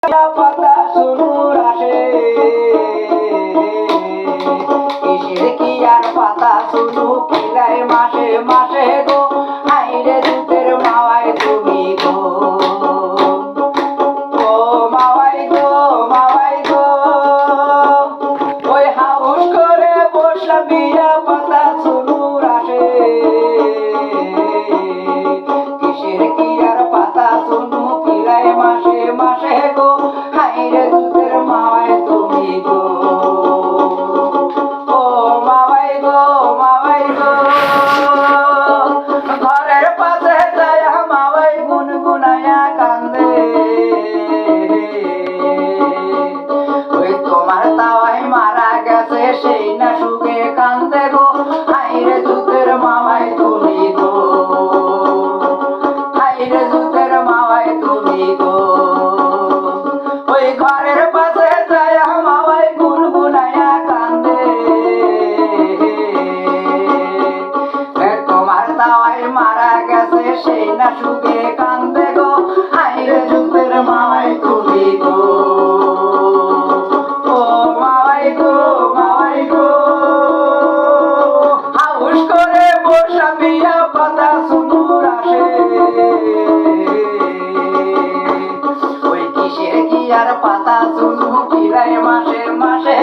পাতা শুনুর আসে কিসের কি আর পাতা শুনু পিলাই মাসে মাসে গো আইরে দুধের মাওয়াই তুমি গো ও মাওয়াই গো মাওয়াই গো ওই হাউস করে বসা বিয়া পাতা শুনুর আসে কিসের কি আর পাতা শুনু পিলাই মাসে মাসে গো আইরে দুধের মাওয়াই তুমি গো ও মাওয়াই গো মাওয়াই গো ঘরের পাশে যায় মাওয়াই গুনগুনায়া কান্দে ওই তোমার তাওয়াই মারা গেছে সেই না সুখে কান্দে গো আইরে দুধের মাওয়াই তুমি গো আইরে দুধের মাওয়াই তুমি গো ওই ঘরের পাশে যায় মাওয়াই গুনগুনায়া কান্দে তোমার তাওয়াই মারা গেছে সেই না সুখে কান্দে গো আইরে দুধের মাওয়াই তুমি গো ও মাওয়াই গো মাওয়াই গো হাউস করে বসা বিয়া পাতা শুনুর আসে ওই কিসের কি আর পাতা শুনু পিলাই মাসে মাসে